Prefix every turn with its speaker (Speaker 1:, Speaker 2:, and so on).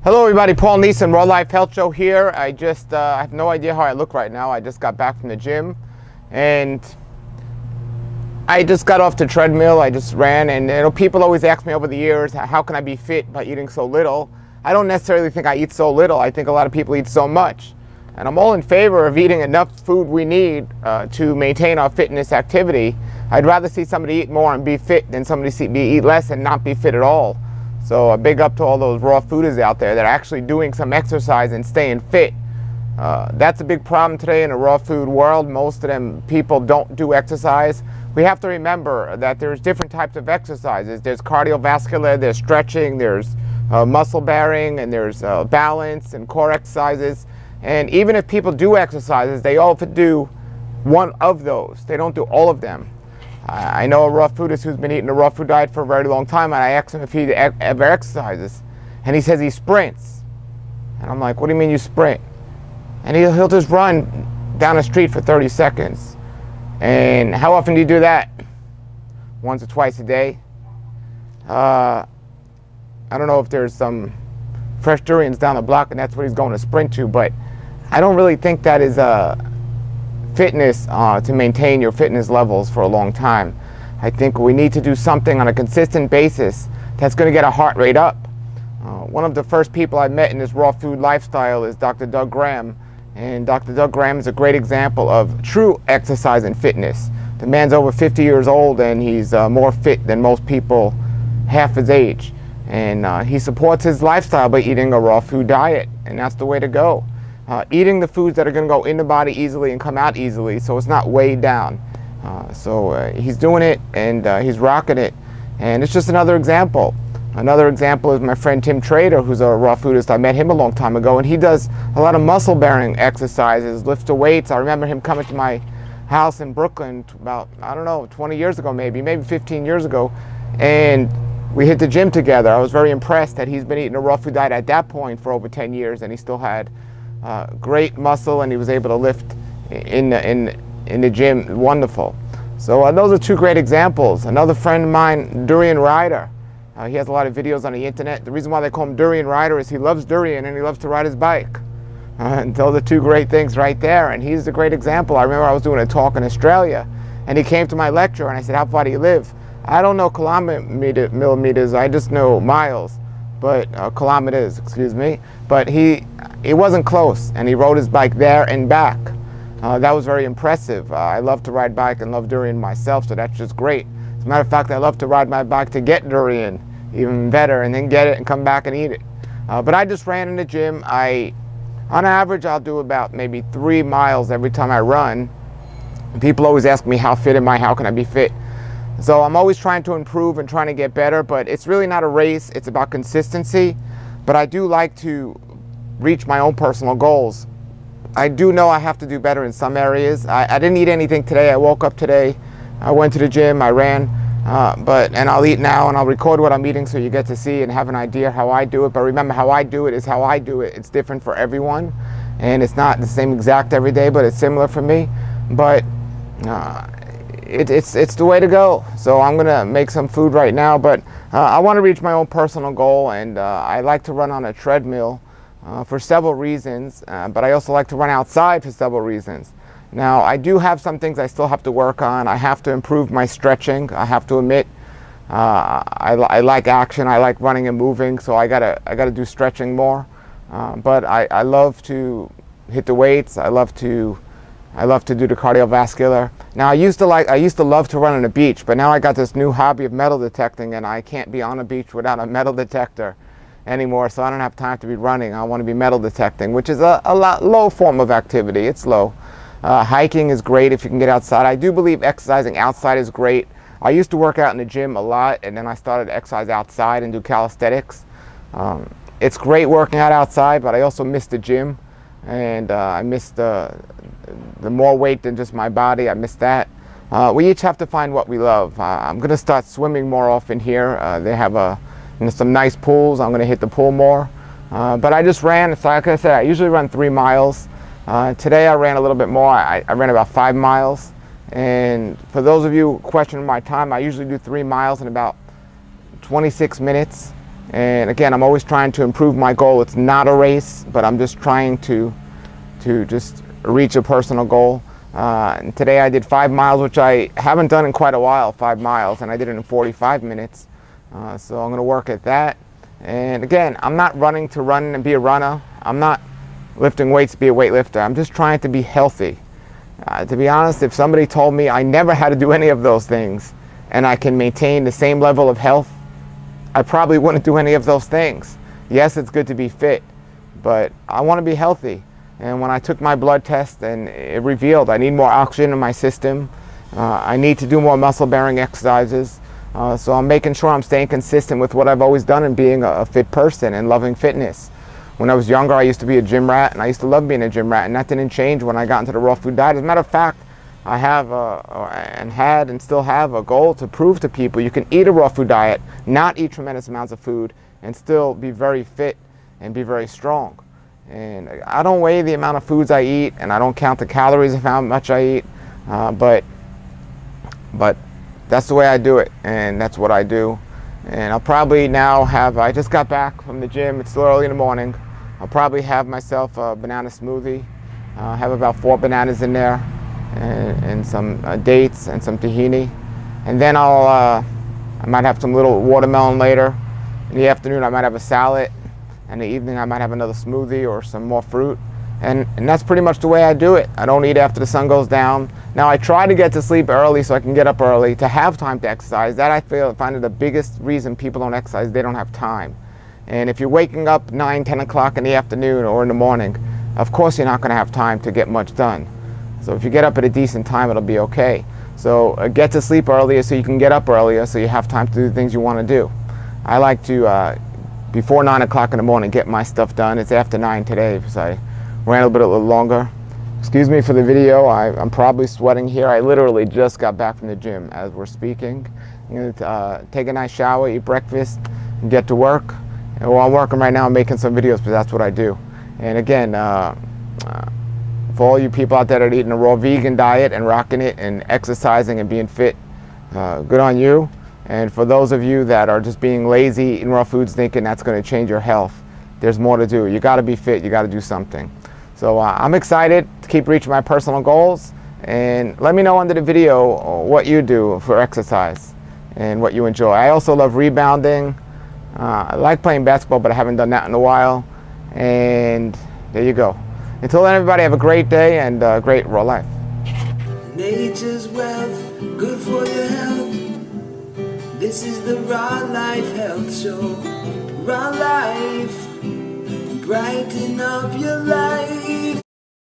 Speaker 1: Hello everybody, Paul Neeson, Raw Life Health Show here. I have no idea how I look right now. I just got back from the gym and I just got off the treadmill. I just ran, and people always ask me over the years, how can I be fit by eating so little? I don't necessarily think I eat so little. I think a lot of people eat so much. And I'm all in favor of eating enough food we need to maintain our fitness activity. I'd rather see somebody eat more and be fit than somebody eat less and not be fit at all. So a big up to all those raw fooders out there that are actually doing some exercise and staying fit. That's a big problem today in the raw food world. Most of them people don't do exercise. We have to remember that there's different types of exercises. There's cardiovascular, there's stretching, there's muscle bearing, and there's balance and core exercises. And even if people do exercises, they often do one of those. They don't do all of them. I know a raw foodist who's been eating a raw food diet for a very long time, and I asked him if he ever exercises, and he says he sprints. And I'm like, what do you mean you sprint? And he'll just run down the street for 30 seconds. And how often do you do that? Once or twice a day? I don't know if there's some fresh durians down the block and that's what he's going to sprint to, but I don't really think that is fitness to maintain your fitness levels for a long time. I think we need to do something on a consistent basis that's going to get a heart rate up. One of the first people I met in this raw food lifestyle is Dr. Doug Graham, and Dr. Doug Graham is a great example of true exercise and fitness. The man's over 50 years old and he's more fit than most people half his age, and he supports his lifestyle by eating a raw food diet, and that's the way to go. Eating the foods that are going to go in the body easily and come out easily, so it's not weighed down. He's doing it, and he's rocking it, and it's just another example. Another example is my friend Tim Trader, who's a raw foodist. I met him a long time ago, and he does a lot of muscle bearing exercises, lifts the weights. I remember him coming to my house in Brooklyn about, I don't know, 20 years ago maybe 15 years ago, and we hit the gym together. I was very impressed that he's been eating a raw food diet at that point for over 10 years, and he still had great muscle, and he was able to lift in the gym. Wonderful. So those are two great examples. Another friend of mine, Durian Rider, he has a lot of videos on the internet. The reason why they call him Durian Rider is he loves durian and he loves to ride his bike. And those are two great things right there, and he's a great example. I remember I was doing a talk in Australia, and he came to my lecture, and I said, how far do you live? I don't know millimeters, I just know miles. But kilometers, excuse me. But he wasn't close, and he rode his bike there and back. That was very impressive. I love to ride bike and love durian myself, so that's just great. As a matter of fact, I love to ride my bike to get durian, even better, and then get it and come back and eat it. But I just ran in the gym. On average, I'll do about maybe 3 miles every time I run. People always ask me, how fit am I? How can I be fit? So I'm always trying to improve and trying to get better, but it's really not a race. It's about consistency. But I do like to reach my own personal goals. I do know I have to do better in some areas. I didn't eat anything today. I woke up today. I went to the gym. I ran. And I'll eat now, and I'll record what I'm eating so you get to see and have an idea how I do it. But remember, how I do it is how I do it. It's different for everyone, and it's not the same exact every day, but it's similar for me. But it's the way to go. So I'm gonna make some food right now, but I want to reach my own personal goal, and I like to run on a treadmill for several reasons, but I also like to run outside for several reasons. Now, I do have some things I still have to work on. I have to improve my stretching. I have to admit, I like action. I like running and moving, so I gotta do stretching more. But I love to hit the weights. I love to do the cardiovascular. Now, I used to love to run on the beach, but now I got this new hobby of metal detecting, and I can't be on a beach without a metal detector anymore, so I don't have time to be running. I want to be metal detecting, which is a low form of activity. It's low. Hiking is great if you can get outside. I do believe exercising outside is great. I used to work out in the gym a lot, and then I started to exercise outside and do calisthenics. It's great working out outside, but I also miss the gym, and I miss the more weight than just my body. I miss that. We each have to find what we love. I'm going to start swimming more often here. They have some nice pools. I'm going to hit the pool more. But I just ran. So like I said, I usually run 3 miles. Today I ran a little bit more. I ran about 5 miles. And for those of you questioning my time, I usually do 3 miles in about 26 minutes. And again, I'm always trying to improve my goal. It's not a race, but I'm just trying to just reach a personal goal. And today I did 5 miles, which I haven't done in quite a while, 5 miles, and I did it in 45 minutes. So I'm going to work at that. And again, I'm not running to run and be a runner. I'm not lifting weights to be a weightlifter. I'm just trying to be healthy. To be honest, if somebody told me I never had to do any of those things and I can maintain the same level of health, I probably wouldn't do any of those things. Yes, it's good to be fit, but I want to be healthy. And when I took my blood test, and it revealed I need more oxygen in my system, I need to do more muscle-bearing exercises. So I'm making sure I'm staying consistent with what I've always done in being a fit person and loving fitness. When I was younger, I used to be a gym rat, and I used to love being a gym rat, and that didn't change when I got into the raw food diet. As a matter of fact, I have and had and still have a goal to prove to people you can eat a raw food diet, not eat tremendous amounts of food, and still be very fit and be very strong. And I don't weigh the amount of foods I eat, and I don't count the calories of how much I eat, but that's the way I do it, and that's what I do. And I'll probably now have, I just got back from the gym, it's still early in the morning, I'll probably have myself a banana smoothie. Have about 4 bananas in there, and some dates and some tahini. And then I might have some little watermelon later. In the afternoon I might have a salad. In the evening I might have another smoothie or some more fruit. And that's pretty much the way I do it. I don't eat after the sun goes down. Now I try to get to sleep early so I can get up early to have time to exercise. That I find it the biggest reason people don't exercise. They don't have time. And if you're waking up 9, 10 o'clock in the afternoon or in the morning, of course you're not going to have time to get much done. So if you get up at a decent time, it'll be okay. So get to sleep earlier so you can get up earlier so you have time to do the things you want to do. I like to, before 9 o'clock in the morning, get my stuff done. It's after 9 today because I ran a little longer. Excuse me for the video. I'm probably sweating here. I literally just got back from the gym as we're speaking. I'm going to take a nice shower, eat breakfast, and get to work. And while I'm working right now, I'm making some videos, but that's what I do. And again, for all you people out there that are eating a raw vegan diet and rocking it and exercising and being fit, good on you. And for those of you that are just being lazy, eating raw foods, thinking that's going to change your health, there's more to do. You got to be fit. You got to do something. So I'm excited to keep reaching my personal goals. And let me know under the video what you do for exercise and what you enjoy. I also love rebounding. I like playing basketball, but I haven't done that in a while. And there you go. Until then, everybody have a great day and a great raw life.
Speaker 2: Nature's wealth, good for your health. This is the Raw Life Health Show. Raw Life, brighten up your life.